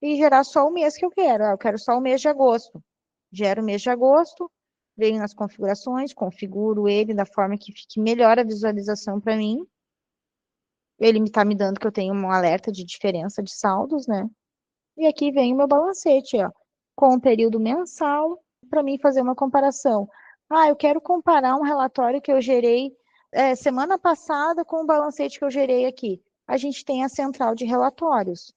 E gerar só o mês que eu quero. Ah, eu quero só o mês de agosto. Gero o mês de agosto, venho nas configurações, configuro ele da forma que fique melhor a visualização para mim. Ele está me dando que eu tenho um alerta de diferença de saldos, né? E aqui vem o meu balancete, ó, com o período mensal, para mim fazer uma comparação. Ah, eu quero comparar um relatório que eu gerei semana passada com o balancete que eu gerei aqui. A gente tem a central de relatórios.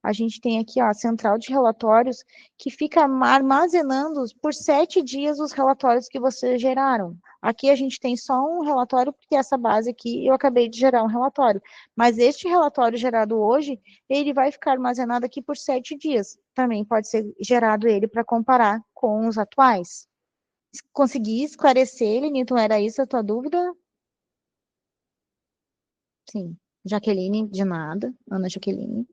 A gente tem aqui, ó, a central de relatórios que fica armazenando por 7 dias os relatórios que vocês geraram. Aqui a gente tem só um relatório, porque essa base aqui eu acabei de gerar um relatório. Mas este relatório gerado hoje, ele vai ficar armazenado aqui por 7 dias. Também pode ser gerado ele para comparar com os atuais. Consegui esclarecer, Lenilton, era isso a tua dúvida? Sim. Jaqueline, de nada. Ana Jaqueline,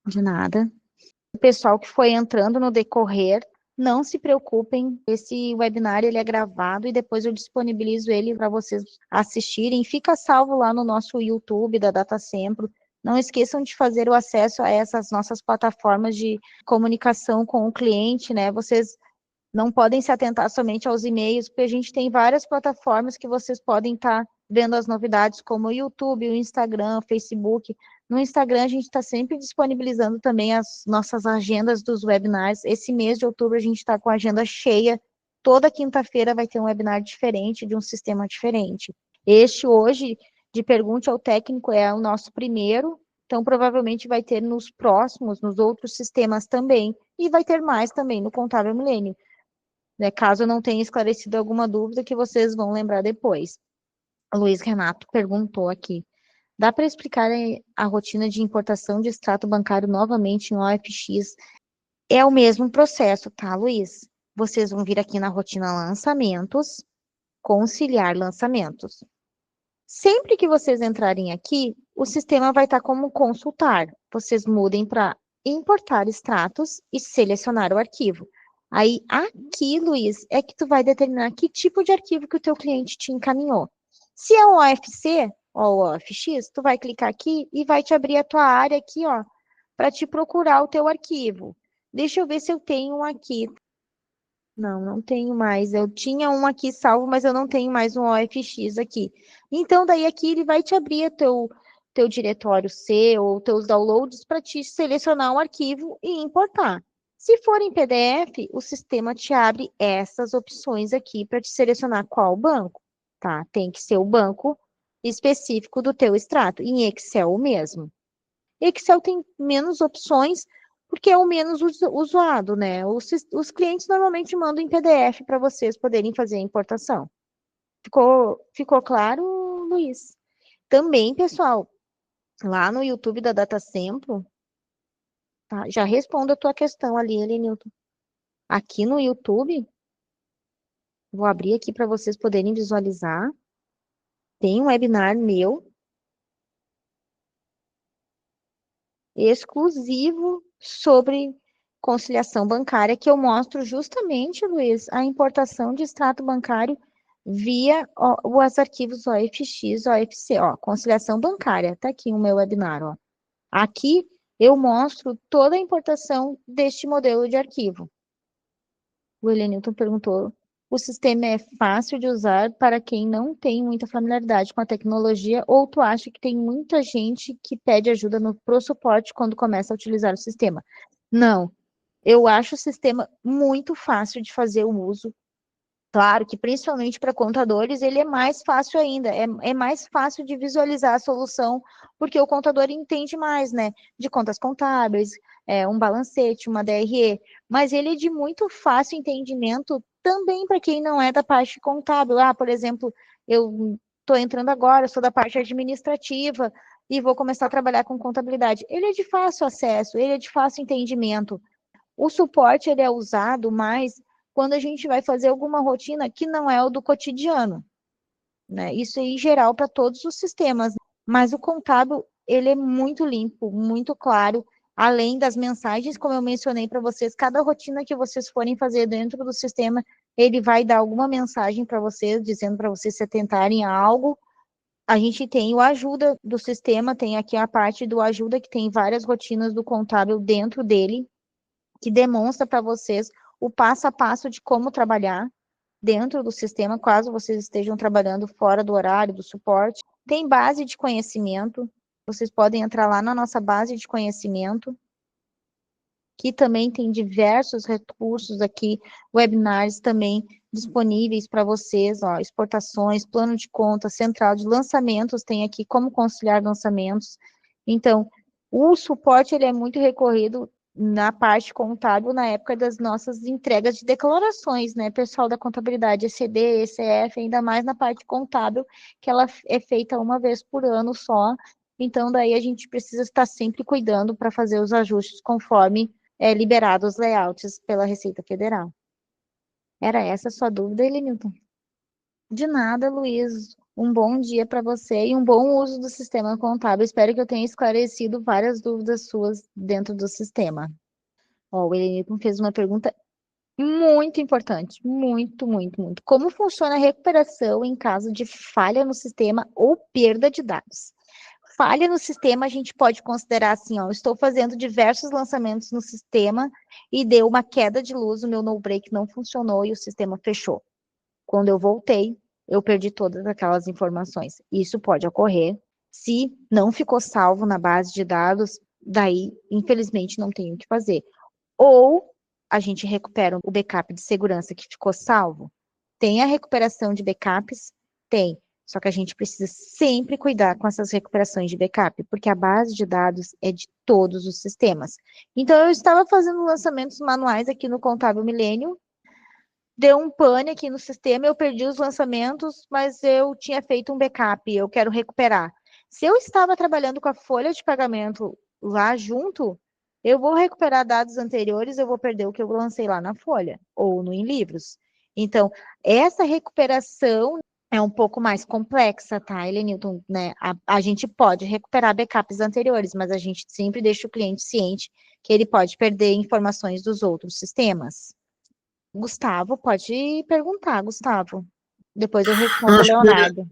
de nada. O pessoal que foi entrando no decorrer, não se preocupem, esse webinar ele é gravado e depois eu disponibilizo ele para vocês assistirem. Fica salvo lá no nosso YouTube da DataSempro. Não esqueçam de fazer o acesso a essas nossas plataformas de comunicação com o cliente, né? Vocês não podem se atentar somente aos e-mails, porque a gente tem várias plataformas que vocês podem estar vendo as novidades, como o YouTube, o Instagram, o Facebook. No Instagram, a gente está sempre disponibilizando também as nossas agendas dos webinars. Esse mês de outubro, a gente está com a agenda cheia. Toda quinta-feira vai ter um webinar diferente, de um sistema diferente. Este hoje, de Pergunte ao Técnico, é o nosso primeiro, então provavelmente vai ter nos próximos, nos outros sistemas também, e vai ter mais também no Contábil Milênio, né? Caso eu não tenha esclarecido alguma dúvida que vocês vão lembrar depois. O Luiz Renato perguntou aqui, dá para explicar a rotina de importação de extrato bancário novamente em OFX? É o mesmo processo, tá, Luiz? Vocês vão vir aqui na rotina lançamentos, conciliar lançamentos. Sempre que vocês entrarem aqui, o sistema vai estar como consultar. Vocês mudem para importar extratos e selecionar o arquivo. Aí, aqui, Luiz, é que tu vai determinar que tipo de arquivo que o teu cliente te encaminhou. Se é um OFC ou OFX, tu vai clicar aqui e vai te abrir a tua área aqui, ó, para te procurar o teu arquivo. Deixa eu ver se eu tenho um aqui. Não, não tenho mais. Eu tinha um aqui salvo, mas eu não tenho mais um OFX aqui. Então, daí aqui ele vai te abrir teu diretório C ou teus downloads para te selecionar um arquivo e importar. Se for em PDF, o sistema te abre essas opções aqui para te selecionar qual banco, tá? Tem que ser o banco específico do teu extrato. Em Excel mesmo. Excel tem menos opções porque é o menos usado, né? Os clientes normalmente mandam em PDF para vocês poderem fazer a importação. Ficou claro, Luiz? Também, pessoal, lá no YouTube da DataSempro, tá? Já respondo a tua questão ali, Elenilton. Aqui no YouTube, vou abrir aqui para vocês poderem visualizar. Tem um webinar meu exclusivo sobre conciliação bancária, que eu mostro justamente, Luiz, a importação de extrato bancário via os arquivos OFX, OFC, ó, conciliação bancária, tá aqui o meu webinar, ó. Aqui eu mostro toda a importação deste modelo de arquivo. O Helenilton perguntou, o sistema é fácil de usar para quem não tem muita familiaridade com a tecnologia, ou tu acha que tem muita gente que pede ajuda pro suporte quando começa a utilizar o sistema? Não, eu acho o sistema muito fácil de fazer o uso. Claro que, principalmente para contadores, ele é mais fácil ainda, é mais fácil de visualizar a solução, porque o contador entende mais, né, de contas contábeis, um balancete, uma DRE, mas ele é de muito fácil entendimento também para quem não é da parte contábil. Ah, por exemplo, eu estou entrando agora, sou da parte administrativa e vou começar a trabalhar com contabilidade. Ele é de fácil acesso, ele é de fácil entendimento. O suporte ele é usado mais quando a gente vai fazer alguma rotina que não é o do cotidiano, né? Isso é em geral para todos os sistemas, mas o contábil ele é muito limpo, muito claro, além das mensagens, como eu mencionei para vocês, cada rotina que vocês forem fazer dentro do sistema, ele vai dar alguma mensagem para vocês, dizendo para vocês se atentarem a algo. A gente tem o ajuda do sistema, tem aqui a parte do ajuda, que tem várias rotinas do contábil dentro dele, que demonstra para vocês o passo a passo de como trabalhar dentro do sistema, caso vocês estejam trabalhando fora do horário do suporte. Tem base de conhecimento, vocês podem entrar lá na nossa base de conhecimento, que também tem diversos recursos aqui, webinars também disponíveis para vocês, ó, exportações, plano de conta, central de lançamentos, tem aqui como conciliar lançamentos. Então, o suporte ele é muito recorrido na parte contábil na época das nossas entregas de declarações, né, pessoal da contabilidade, ECD, ECF, ainda mais na parte contábil, que ela é feita uma vez por ano só, então daí a gente precisa estar sempre cuidando para fazer os ajustes conforme liberado os layouts pela Receita Federal. Era essa a sua dúvida, Elenilton? De nada, Luiz. Um bom dia para você e um bom uso do sistema contábil. Espero que eu tenha esclarecido várias dúvidas suas dentro do sistema. Ó, o Elenilton fez uma pergunta muito importante, muito, muito, muito. Como funciona a recuperação em caso de falha no sistema ou perda de dados? Falha no sistema, a gente pode considerar assim, ó, eu estou fazendo diversos lançamentos no sistema e deu uma queda de luz, o meu no break não funcionou e o sistema fechou. Quando eu voltei, eu perdi todas aquelas informações. Isso pode ocorrer se não ficou salvo na base de dados, daí, infelizmente, não tem o que fazer. Ou a gente recupera o backup de segurança que ficou salvo. Tem a recuperação de backups? Tem. Só que a gente precisa sempre cuidar com essas recuperações de backup, porque a base de dados é de todos os sistemas. Então, eu estava fazendo lançamentos manuais aqui no Contábil Milênio, deu um pane aqui no sistema, eu perdi os lançamentos, mas eu tinha feito um backup, eu quero recuperar. Se eu estava trabalhando com a folha de pagamento lá junto, eu vou recuperar dados anteriores, eu vou perder o que eu lancei lá na folha, ou no em livros. Então, essa recuperação é um pouco mais complexa, tá, Helenilton, né? A gente pode recuperar backups anteriores, mas a gente sempre deixa o cliente ciente que ele pode perder informações dos outros sistemas. Gustavo, pode perguntar, Gustavo. Depois eu Eu respondo ao acho que Leonardo.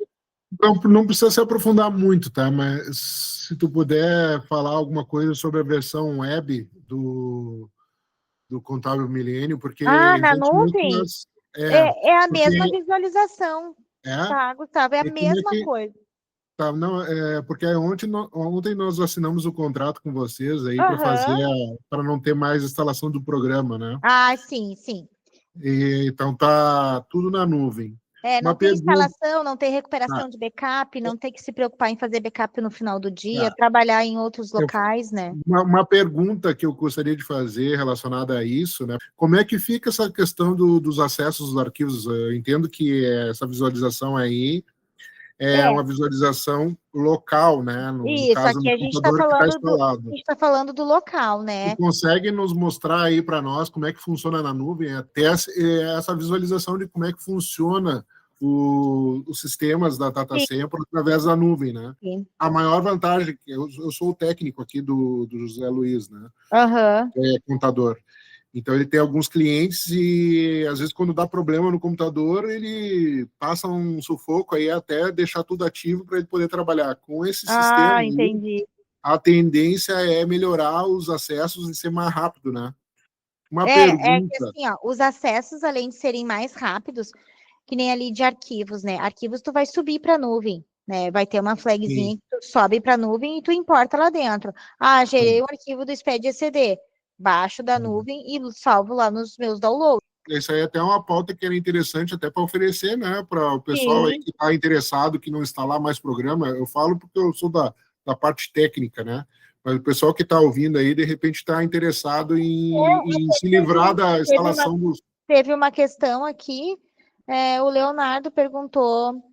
não precisa se aprofundar muito, tá? Mas se tu puder falar alguma coisa sobre a versão web do Contábil Milênio, porque Ah, na evidentemente nuvem? nós É a porque mesma visualização, é tá, Gustavo? É a e como é mesma que coisa. tá, não, porque ontem nós assinamos o contrato com vocês aí para fazer Aham. para não ter mais instalação do programa, né? Ah, sim, sim. E, então tá tudo na nuvem. Não Uma tem pergunta, instalação, não tem ah, recuperação de backup, não tem que se preocupar em fazer backup no final do dia, ah, trabalhar em outros eu locais, né? uma pergunta que eu gostaria de fazer relacionada a isso, né? Como é que fica essa questão dos acessos dos arquivos? Eu entendo que essa visualização aí é É, uma visualização local, né? No isso, caso, aqui no a gente está computador que está falando a instalado. gente está falando do local, Tu né? consegue nos mostrar aí para nós como é que funciona na nuvem, até essa visualização de como é que funciona os sistemas da Data Sim, Central através da nuvem, né? sim. A maior vantagem, eu sou o técnico aqui do José Luiz, né? Aham. Contador. Então ele tem alguns clientes e às vezes quando dá problema no computador ele passa um sufoco aí até deixar tudo ativo para ele poder trabalhar. Com esse sistema Ah, aí, entendi. a tendência é melhorar os acessos e ser mais rápido, né? Uma É que pergunta. assim, ó, os acessos, além de serem mais rápidos, que nem ali de arquivos, né? Arquivos tu vai subir para a nuvem, né? Vai ter uma flagzinha Sim, que tu sobe para a nuvem e tu importa lá dentro. Ah, gerei um arquivo do SPED ECD, baixo da nuvem e salvo lá nos meus downloads. isso aí é até uma pauta que era interessante até para oferecer, né, para o pessoal aí Sim. que está interessado, que não instalar mais programa. Eu falo porque eu sou da parte técnica, né? Mas o pessoal que está ouvindo aí, de repente, está interessado em se livrar da Teve uma, instalação dos. teve uma questão aqui, o Leonardo perguntou,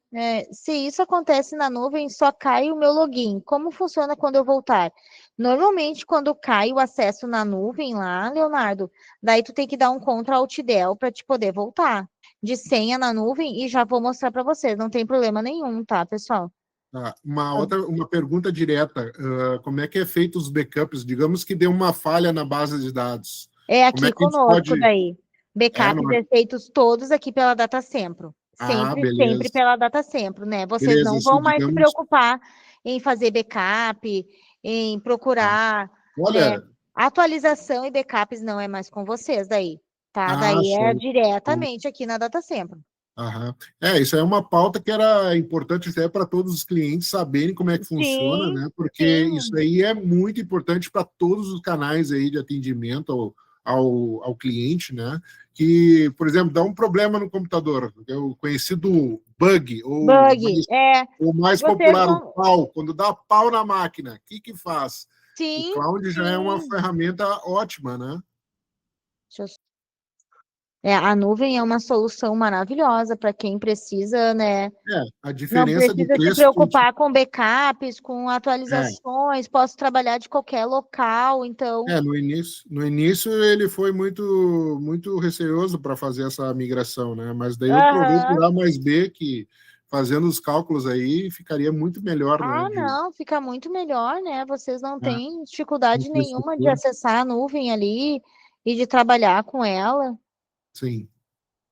se isso acontece na nuvem, só cai o meu login. Como funciona quando eu voltar? Normalmente, quando cai o acesso na nuvem lá, Leonardo, daí tu tem que dar um Ctrl Alt Del para te poder voltar de senha na nuvem e já vou mostrar para vocês. Não tem problema nenhum, tá, pessoal? Tá, uma pergunta direta. Como é que é feito os backups? Digamos que deu uma falha na base de dados. É Como é aqui que a gente conosco pode. daí. Backups Não é? é feitos todos aqui pela Data Sempre. Sempre, sempre Beleza. pela Data Sempre, né? Vocês Beleza, não assim, vão mais se digamos. preocupar em fazer backup, em Ah, procurar, né? olha. Atualização e backups não é mais com vocês daí, tá? Daí é Show. diretamente aqui na Data Sempre. Aham. Isso é uma pauta que era importante até para todos os clientes saberem como é que funciona, Sim, né? Porque isso sim. aí é muito importante para todos os canais aí de atendimento ao cliente, né? Que, por exemplo, dá um problema no computador, é o conhecido bug, Bug, o mais vocês popular, o vão. pau. Quando dá pau na máquina, o que faz? O Sim, cloud já é uma sim. ferramenta ótima, né? Deixa eu a nuvem é uma solução maravilhosa para quem precisa, né? A Não diferença de precisa se preço que a gente. preocupar com backups, com É, atualizações, posso trabalhar de qualquer local, então. no início ele foi muito receoso para fazer essa migração, né? Mas daí eu provei por Aham. A mais B que fazendo os cálculos aí, ficaria muito melhor, né? Não, fica muito melhor, né? Vocês não Ah, têm dificuldade nenhuma de infraestrutura. acessar a nuvem ali e de trabalhar com ela. Sim.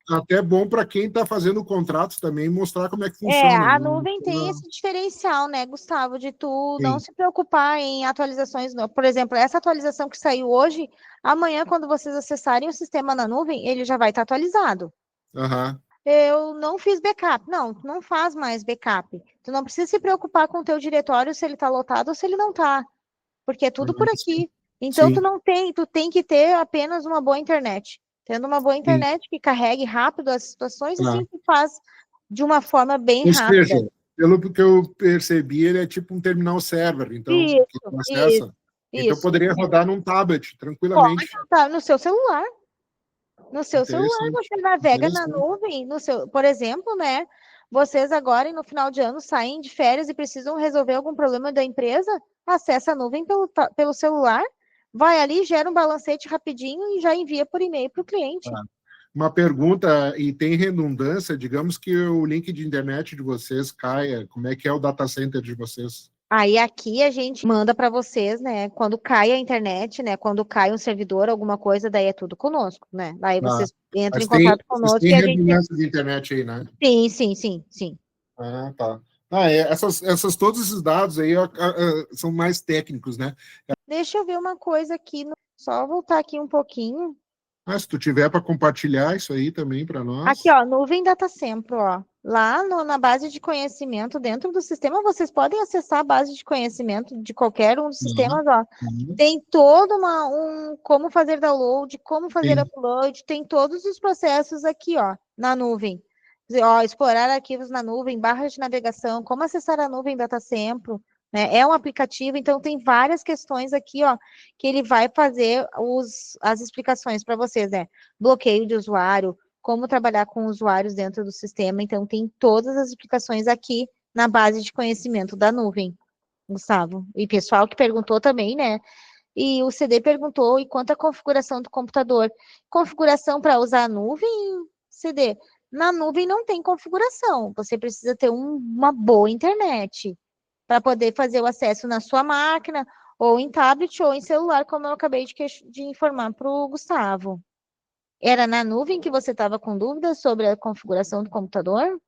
Até bom para quem está fazendo o contrato também mostrar como é que É, funciona, a né? nuvem tem esse diferencial, né, Gustavo, de tu não Sim. se preocupar em atualizações. Por exemplo, essa atualização que saiu hoje, amanhã, quando vocês acessarem o sistema na nuvem, ele já vai estar atualizado. Aham. Eu não fiz backup. Não, tu não faz mais backup. Tu não precisa se preocupar com o teu diretório se ele está lotado ou se ele não está, porque é tudo por Sim. aqui. Então, Sim. tu tem que ter apenas uma boa internet. Tendo uma boa Sim. internet que carregue rápido as situações, Tá. assim tu faz de uma forma bem Ou rápida. seja, pelo que eu percebi, ele é tipo um terminal server, então, que Isso, tu isso, acessa. Então, isso. poderia rodar num tablet, Pode tranquilamente. botar no seu celular. No seu celular, Interessante. você navega na Interessante. nuvem, por exemplo, né? Vocês agora, no final de ano, saem de férias e precisam resolver algum problema da empresa, acessa a nuvem pelo celular, vai ali, gera um balancete rapidinho e já envia por e-mail para o cliente. Tá. Uma pergunta, e tem redundância, digamos que o link de internet de vocês caia, como é que é o data center de vocês? Aí aqui a gente manda para vocês, né? Quando cai a internet, né? Quando cai um servidor, alguma coisa, daí é tudo conosco, né? Daí Tá. vocês entram em Mas tem, contato vocês conosco têm e a gente. redundância de internet aí, né? Sim, sim, sim, sim. Ah, tá. Todos esses dados aí são mais técnicos, né? Deixa eu ver uma coisa aqui, só voltar aqui um pouquinho. Mas se tu tiver para compartilhar isso aí também para Aqui, nós. ó, nuvem data sempre, ó. Lá na base de conhecimento, dentro do sistema, vocês podem acessar a base de conhecimento de qualquer um dos Uhum. sistemas, ó. Uhum. Tem todo como fazer download, como fazer Sim. upload, tem todos os processos aqui, ó, na nuvem. Ó, explorar arquivos na nuvem, barras de navegação, como acessar a nuvem data sempre, né? É um aplicativo, então tem várias questões aqui, ó, que ele vai fazer as explicações para vocês, né? Bloqueio de usuário, como trabalhar com usuários dentro do sistema. Então, tem todas as explicações aqui na base de conhecimento da nuvem, Gustavo. E pessoal que perguntou também, né? E o CD perguntou, e quanto à configuração do computador? Configuração para usar a nuvem, CD? Na nuvem não tem configuração. Você precisa ter uma boa internet para poder fazer o acesso na sua máquina, ou em tablet, ou em celular, como eu acabei de informar para o Gustavo. Era na nuvem que você estava com dúvidas sobre a configuração do computador?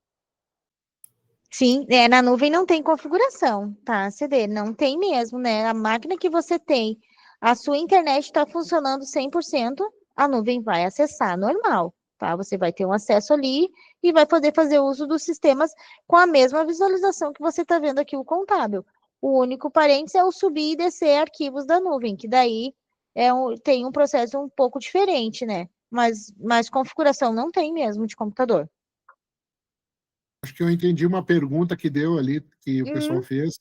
Sim, na nuvem não tem configuração, tá, CD? Não tem mesmo, né? A máquina que você tem, a sua internet está funcionando 100%, a nuvem vai acessar normal, tá? Você vai ter um acesso ali e vai poder fazer uso dos sistemas com a mesma visualização que você está vendo aqui o contábil. O único parênteses é o subir e descer arquivos da nuvem, que daí tem um processo um pouco diferente, né? Mas configuração não tem mesmo de computador. Acho que eu entendi uma pergunta que deu ali, que o pessoal Uhum. fez.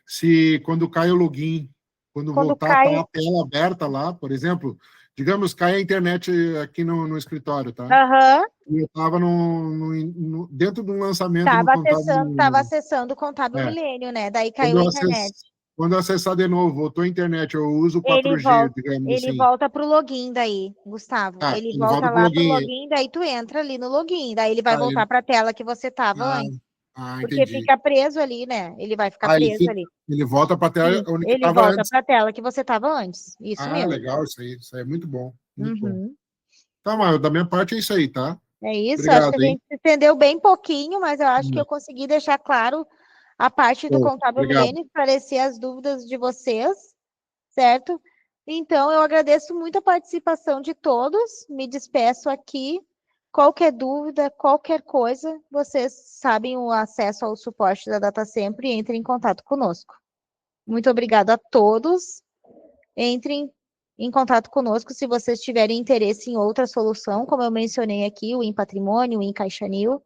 Se quando cai o login, quando Quando voltar, tá cai. a tela aberta lá, por exemplo, digamos, cai a internet aqui no escritório, tá? Aham. E eu estava dentro de um lançamento no Contábil Tava Milênio. acessando o Contábil É, Milênio, né? Daí quando caiu a eu, internet. quando eu acessar de novo, voltou a internet, eu uso o Ele 4G, volta, digamos ele assim. volta pro login daí, Gustavo. Ah, Ele ele volta volta para o lá pro login. login, daí tu entra ali no login. Daí ele vai Ah, voltar para a tela que você tava ah, antes. Porque entendi. fica preso ali, né? Ele vai ficar preso ali. Ele volta para a tela Sim, onde que ele estava volta antes. para a tela que você tava antes. Isso Ah, mesmo. legal isso aí é muito bom, muito bom. Uhum. Tá, mas da minha parte é isso aí, tá? É isso, acho que a Obrigado, hein? gente se entendeu bem pouquinho, mas eu acho que eu consegui deixar claro a parte do Contábil Obrigado. Milênio, esclarecer as dúvidas de vocês, certo? Então, eu agradeço muito a participação de todos, me despeço aqui. Qualquer dúvida, qualquer coisa, vocês sabem o acesso ao suporte da Data Sempre e entrem em contato conosco. Muito obrigada a todos. Entrem em contato conosco se vocês tiverem interesse em outra solução, como eu mencionei aqui, o Em Patrimônio, o Em CaixaNil.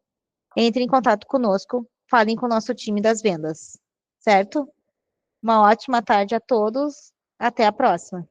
Entre em contato conosco, falem com o nosso time das vendas, certo? Uma ótima tarde a todos, até a próxima.